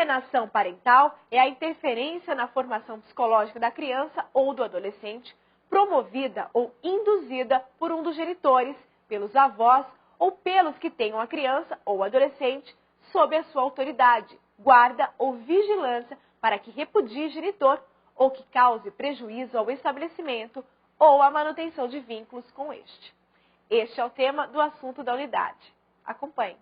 alienação parental é a interferência na formação psicológica da criança ou do adolescente, promovida ou induzida por um dos genitores, pelos avós ou pelos que tenham a criança ou adolescente sob a sua autoridade, guarda ou vigilância para que repudie genitor ou que cause prejuízo ao estabelecimento ou à manutenção de vínculos com este. Este é o tema do assunto da unidade. Acompanhe.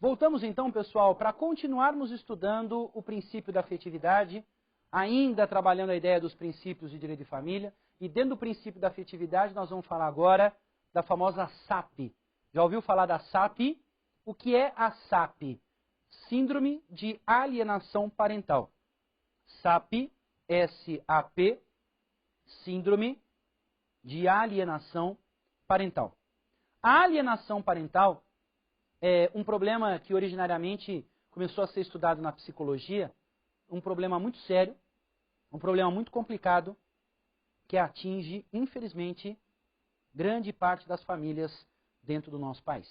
Voltamos então, pessoal, para continuarmos estudando o princípio da afetividade, ainda trabalhando a ideia dos princípios de direito de família, e dentro do princípio da afetividade nós vamos falar agora da famosa SAP. Já ouviu falar da SAP? O que é a SAP? Síndrome de alienação parental. SAP, S-A-P, Síndrome de alienação parental. A alienação parental é um problema que originariamente começou a ser estudado na psicologia, um problema muito sério, um problema muito complicado, que atinge, infelizmente, grande parte das famílias dentro do nosso país.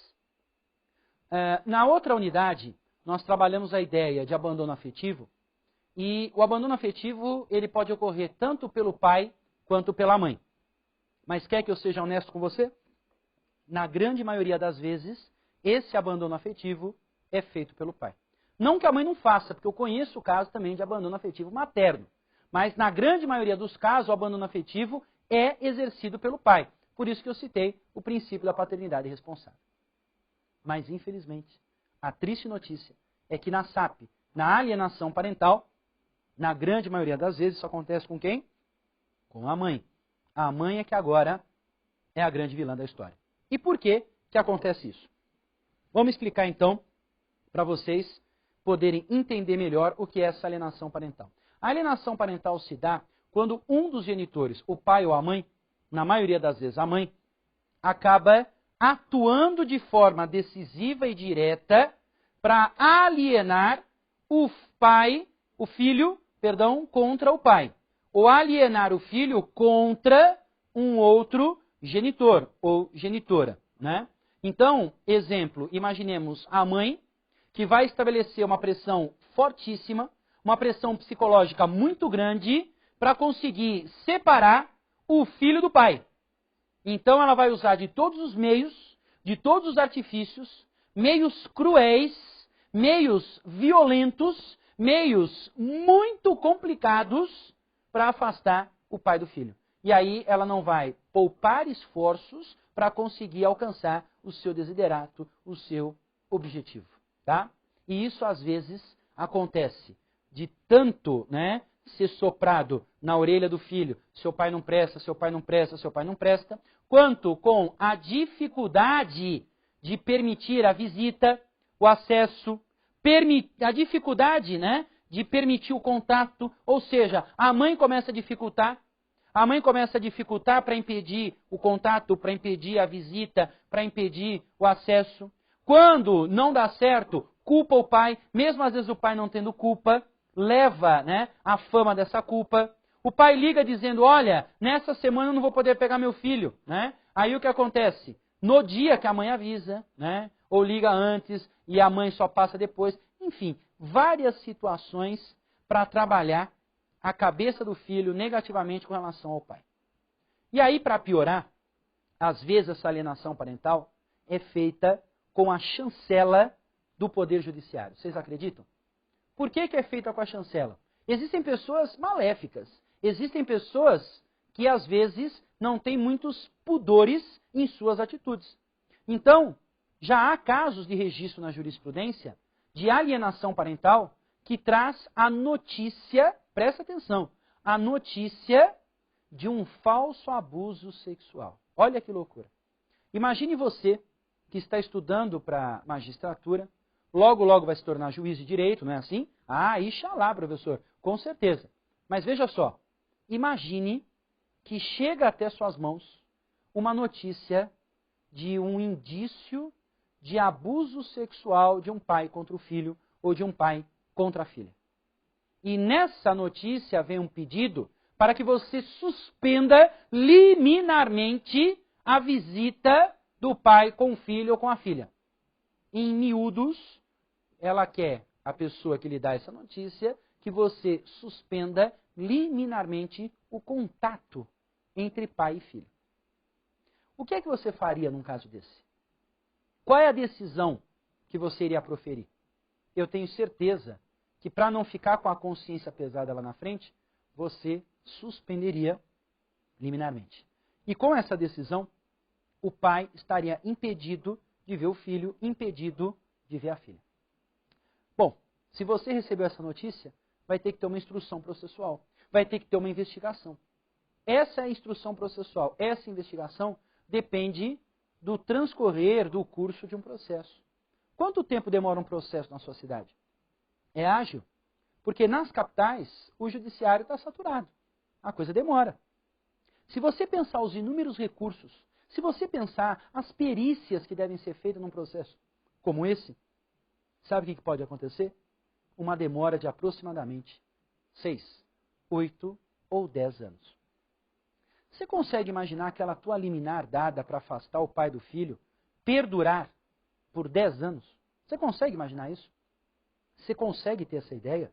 Na outra unidade, nós trabalhamos a ideia de abandono afetivo, e o abandono afetivo ele pode ocorrer tanto pelo pai quanto pela mãe. Mas quer que eu seja honesto com você? Na grande maioria das vezes, esse abandono afetivo é feito pelo pai. Não que a mãe não faça, porque eu conheço o caso também de abandono afetivo materno. Mas na grande maioria dos casos, o abandono afetivo é exercido pelo pai. Por isso que eu citei o princípio da paternidade responsável. Mas, infelizmente, a triste notícia é que na SAP, na alienação parental, na grande maioria das vezes, isso acontece com quem? Com a mãe. A mãe é que agora é a grande vilã da história. E por que que acontece isso? Vamos explicar então, para vocês poderem entender melhor o que é essa alienação parental. A alienação parental se dá quando um dos genitores, o pai ou a mãe, na maioria das vezes a mãe, acaba atuando de forma decisiva e direta para alienar o filho, contra o pai. Ou alienar o filho contra um outro genitor ou genitora, né? Então, exemplo, imaginemos a mãe que vai estabelecer uma pressão fortíssima, uma pressão psicológica muito grande para conseguir separar o filho do pai. Então ela vai usar de todos os meios, de todos os artifícios, meios cruéis, meios violentos, meios muito complicados para afastar o pai do filho. E aí ela não vai poupar esforços para conseguir alcançar o seu desiderato, o seu objetivo, tá? E isso às vezes acontece de tanto, ser soprado na orelha do filho, seu pai não presta, seu pai não presta, seu pai não presta, quanto com a dificuldade de permitir a visita, o acesso, a dificuldade, de permitir o contato, ou seja, a mãe começa a dificultar para impedir o contato, para impedir a visita, para impedir o acesso. Quando não dá certo, culpa o pai, mesmo às vezes o pai não tendo culpa, leva a fama dessa culpa. O pai liga dizendo, olha, nessa semana eu não vou poder pegar meu filho. Aí o que acontece? No dia que a mãe avisa, ou liga antes e a mãe só passa depois. Enfim, várias situações para trabalhar a cabeça do filho negativamente com relação ao pai. E aí, para piorar, às vezes essa alienação parental é feita com a chancela do Poder Judiciário. Vocês acreditam? Por que é feita com a chancela? Existem pessoas maléficas. Existem pessoas que, às vezes, não têm muitos pudores em suas atitudes. Então, já há casos de registro na jurisprudência de alienação parental que traz a notícia, presta atenção, a notícia de um falso abuso sexual. Olha que loucura. Imagine você que está estudando para magistratura, logo vai se tornar juiz de direito, não é assim? Ah, ixalá, professor, com certeza. Mas veja só, imagine que chega até suas mãos uma notícia de um indício de abuso sexual de um pai contra o filho ou de um pai contra a filha. E nessa notícia vem um pedido para que você suspenda liminarmente a visita do pai com o filho ou com a filha. Em miúdos, ela quer, a pessoa que lhe dá essa notícia, que você suspenda liminarmente o contato entre pai e filho. O que é que você faria num caso desse? Qual é a decisão que você iria proferir? Eu tenho certeza que para não ficar com a consciência pesada lá na frente, você suspenderia liminarmente. E com essa decisão, o pai estaria impedido de ver o filho, impedido de ver a filha. Bom, se você recebeu essa notícia, vai ter que ter uma instrução processual, vai ter que ter uma investigação. Essa é a instrução processual, essa investigação depende do transcorrer do curso de um processo. Quanto tempo demora um processo na sua cidade? É ágil, porque nas capitais o judiciário está saturado, a coisa demora. Se você pensar os inúmeros recursos, se você pensar as perícias que devem ser feitas num processo como esse, sabe o que pode acontecer? Uma demora de aproximadamente 6, 8 ou 10 anos. Você consegue imaginar aquela tua liminar dada para afastar o pai do filho perdurar por 10 anos? Você consegue imaginar isso? Você consegue ter essa ideia?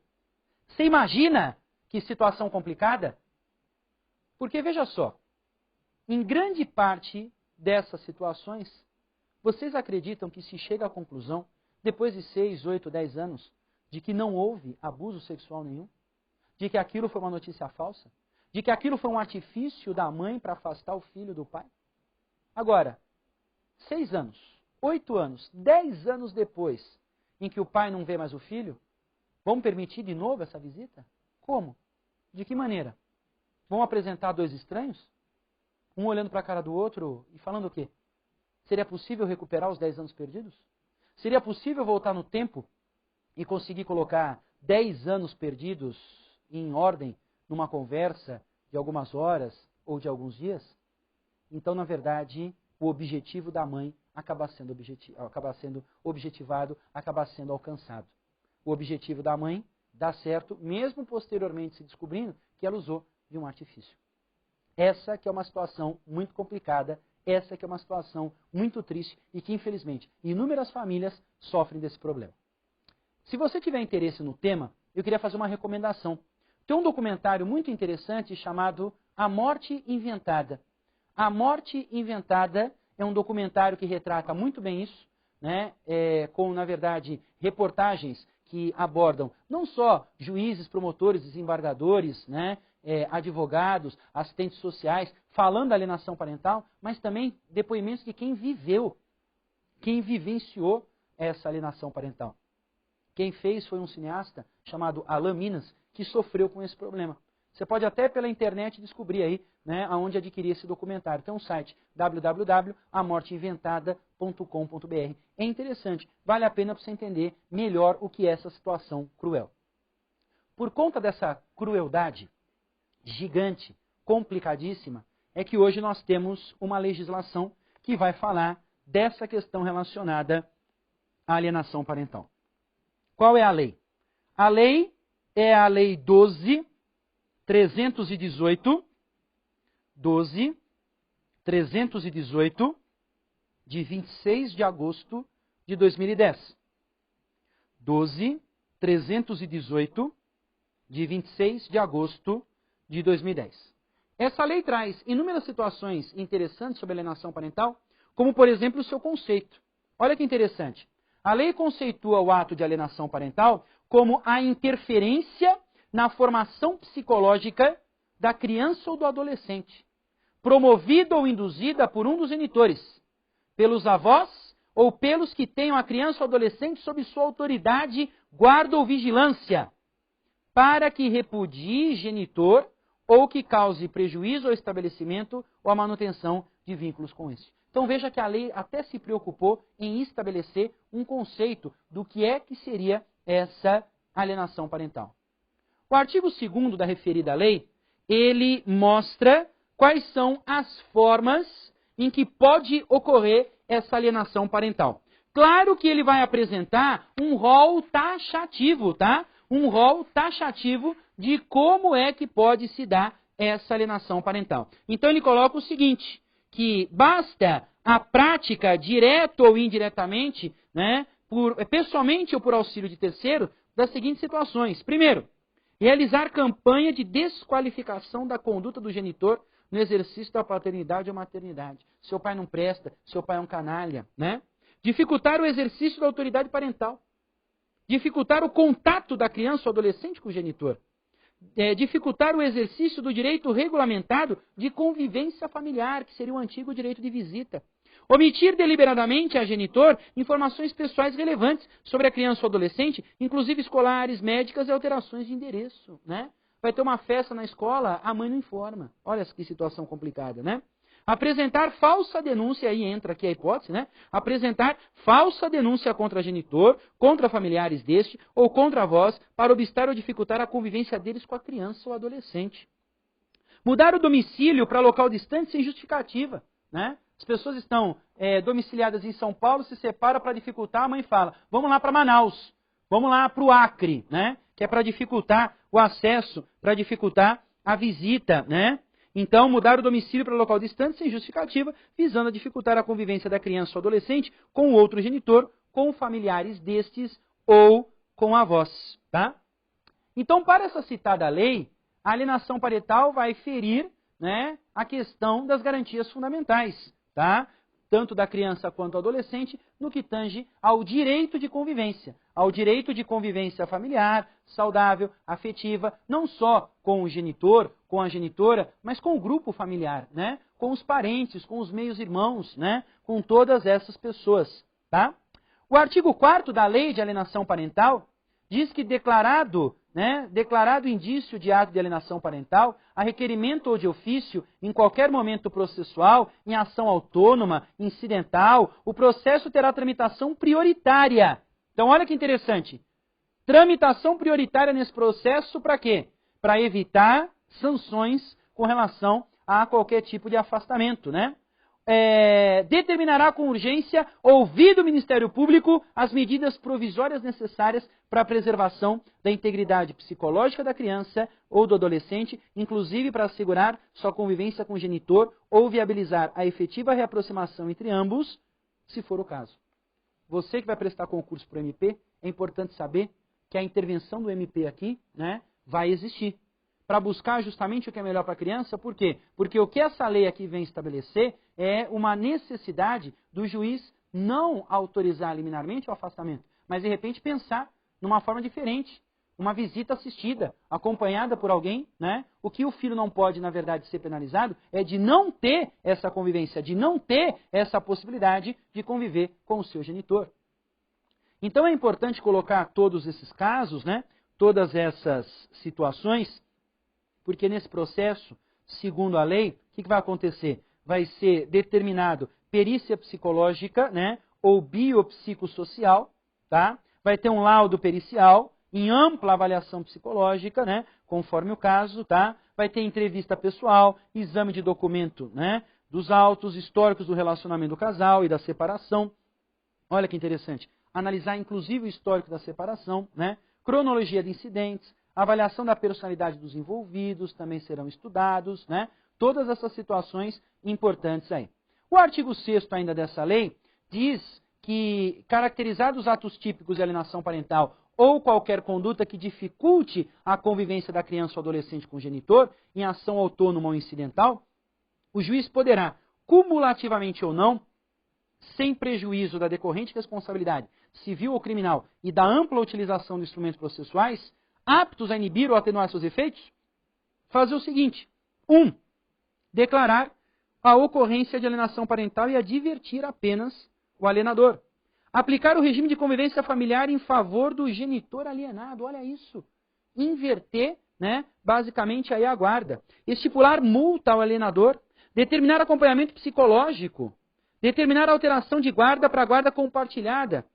Você imagina que situação complicada? Porque veja só, em grande parte dessas situações, vocês acreditam que se chega à conclusão, depois de 6, 8, 10 anos, de que não houve abuso sexual nenhum? De que aquilo foi uma notícia falsa? De que aquilo foi um artifício da mãe para afastar o filho do pai? Agora, 6 anos, 8 anos, 10 anos depois, em que o pai não vê mais o filho, vão permitir de novo essa visita? Como? De que maneira? Vão apresentar dois estranhos? Um olhando para a cara do outro e falando o quê? Seria possível recuperar os 10 anos perdidos? Seria possível voltar no tempo e conseguir colocar 10 anos perdidos em ordem numa conversa de algumas horas ou de alguns dias? Então, na verdade, o objetivo da mãe acaba sendo objetivado, acaba sendo alcançado. O objetivo da mãe dá certo, mesmo posteriormente se descobrindo que ela usou de um artifício. Essa que é uma situação muito complicada, essa que é uma situação muito triste e que, infelizmente, inúmeras famílias sofrem desse problema. Se você tiver interesse no tema, eu queria fazer uma recomendação. Tem um documentário muito interessante chamado A Morte Inventada. A Morte Inventada é um documentário que retrata muito bem isso, né? Com, na verdade, reportagens que abordam não só juízes, promotores, desembargadores, né? Advogados, assistentes sociais, falando da alienação parental, mas também depoimentos de quem viveu, quem vivenciou essa alienação parental. Quem fez foi um cineasta chamado Alan Minas, que sofreu com esse problema. Você pode até pela internet descobrir aí, né, aonde adquirir esse documentário. Tem um site, www.amorteinventada.com.br. É interessante, vale a pena para você entender melhor o que é essa situação cruel. Por conta dessa crueldade gigante, complicadíssima, é que hoje nós temos uma legislação que vai falar dessa questão relacionada à alienação parental. Qual é a lei? A lei é a Lei 12.318, de 26 de agosto de 2010. 12.318, de 26 de agosto de 2010. Essa lei traz inúmeras situações interessantes sobre alienação parental, como, por exemplo, o seu conceito. Olha que interessante. A lei conceitua o ato de alienação parental como a interferência na formação psicológica da criança ou do adolescente, promovida ou induzida por um dos genitores, pelos avós ou pelos que tenham a criança ou adolescente sob sua autoridade, guarda ou vigilância, para que repudie genitor ou que cause prejuízo ao estabelecimento ou à manutenção de vínculos com este. Então veja que a lei até se preocupou em estabelecer um conceito do que é que seria essa alienação parental. O artigo 2º da referida lei, ele mostra quais são as formas em que pode ocorrer essa alienação parental. Claro que ele vai apresentar um rol taxativo, tá? Um rol taxativo de como é que pode se dar essa alienação parental. Então ele coloca o seguinte, que basta a prática, direto ou indiretamente, né, pessoalmente ou por auxílio de terceiro, das seguintes situações. Primeiro, realizar campanha de desqualificação da conduta do genitor no exercício da paternidade ou maternidade. Seu pai não presta, seu pai é um canalha, né? Dificultar o exercício da autoridade parental. Dificultar o contato da criança ou adolescente com o genitor. Dificultar o exercício do direito regulamentado de convivência familiar, que seria o antigo direito de visita. Omitir deliberadamente a genitor informações pessoais relevantes sobre a criança ou adolescente, inclusive escolares, médicas e alterações de endereço, né? Vai ter uma festa na escola, a mãe não informa. Olha que situação complicada, né? Apresentar falsa denúncia, aí entra aqui a hipótese, né? Apresentar falsa denúncia contra genitor, contra familiares deste ou contra avós para obstar ou dificultar a convivência deles com a criança ou adolescente. Mudar o domicílio para local distante sem justificativa, né? As pessoas estão domiciliadas em São Paulo, se separam para dificultar, a mãe fala, vamos lá para Manaus, vamos lá para o Acre, né? Que é para dificultar o acesso, para dificultar a visita, né? Então, mudar o domicílio para local distante sem justificativa, visando a dificultar a convivência da criança ou adolescente com o outro genitor, com familiares destes ou com avós, tá? Então, para essa citada lei, a alienação parental vai ferir, né, a questão das garantias fundamentais, tá? Tanto da criança quanto do adolescente, no que tange ao direito de convivência. Ao direito de convivência familiar, saudável, afetiva, não só com o genitor, com a genitora, mas com o grupo familiar, né? Com os parentes, com os meios-irmãos, né? Com todas essas pessoas, tá? O artigo 4º da Lei de Alienação Parental diz que declarado indício de ato de alienação parental, a requerimento ou de ofício, em qualquer momento processual, em ação autônoma, incidental, o processo terá tramitação prioritária. Então, olha que interessante. Tramitação prioritária nesse processo para quê? Para evitar sanções com relação a qualquer tipo de afastamento, né? Determinará com urgência, ouvido o Ministério Público, as medidas provisórias necessárias para a preservação da integridade psicológica da criança ou do adolescente, inclusive para assegurar sua convivência com o genitor ou viabilizar a efetiva reaproximação entre ambos, se for o caso. Você que vai prestar concurso para o MP, é importante saber que a intervenção do MP aqui, né, vai existir. Para buscar justamente o que é melhor para a criança, por quê? Porque o que essa lei aqui vem estabelecer é uma necessidade do juiz não autorizar liminarmente o afastamento, mas de repente pensar numa forma diferente, uma visita assistida, acompanhada por alguém, né? O que o filho não pode, na verdade, ser penalizado é de não ter essa convivência, de não ter essa possibilidade de conviver com o seu genitor. Então é importante colocar todos esses casos, né? Todas essas situações, porque nesse processo, segundo a lei, o que vai acontecer? Vai ser determinado perícia psicológica, né, ou biopsicossocial, tá? Vai ter um laudo pericial em ampla avaliação psicológica, né, conforme o caso, tá? Vai ter entrevista pessoal, exame de documento, né, dos autos históricos do relacionamento do casal e da separação. Olha que interessante. Analisar inclusive o histórico da separação, né? Cronologia de incidentes, avaliação da personalidade dos envolvidos também serão estudados, né? Todas essas situações importantes aí. O artigo 6º ainda dessa lei diz que, caracterizados atos típicos de alienação parental ou qualquer conduta que dificulte a convivência da criança ou adolescente com o genitor, em ação autônoma ou incidental, o juiz poderá, cumulativamente ou não, sem prejuízo da decorrente responsabilidade civil ou criminal e da ampla utilização de instrumentos processuais, aptos a inibir ou atenuar seus efeitos, fazer o seguinte. 1. Declarar a ocorrência de alienação parental e advertir apenas o alienador. Aplicar o regime de convivência familiar em favor do genitor alienado. Olha isso. Inverter, né, basicamente aí a guarda. Estipular multa ao alienador. Determinar acompanhamento psicológico. Determinar a alteração de guarda para guarda compartilhada.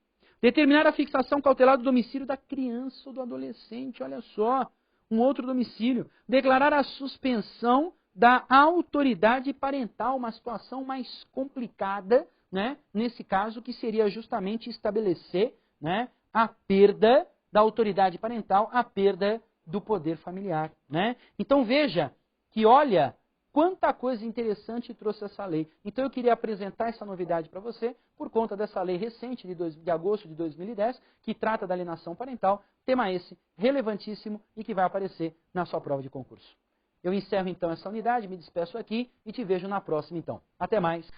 Determinar a fixação cautelar do domicílio da criança ou do adolescente. Olha só, um outro domicílio. Declarar a suspensão da autoridade parental, uma situação mais complicada, né? Nesse caso, que seria justamente estabelecer, né, a perda da autoridade parental, a perda do poder familiar, né? Então veja que olha quanta coisa interessante trouxe essa lei. Então eu queria apresentar essa novidade para você por conta dessa lei recente de agosto de 2010, que trata da alienação parental, tema esse relevantíssimo e que vai aparecer na sua prova de concurso. Eu encerro então essa unidade, me despeço aqui e te vejo na próxima então. Até mais!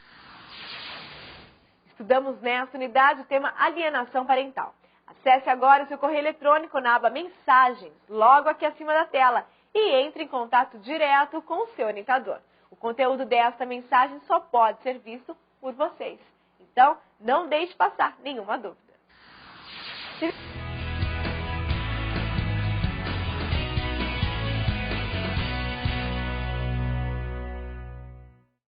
Estudamos nessa unidade o tema alienação parental. Acesse agora o seu correio eletrônico na aba Mensagens, logo aqui acima da tela, e entre em contato direto com o seu orientador. O conteúdo desta mensagem só pode ser visto por vocês. Então, não deixe passar nenhuma dúvida.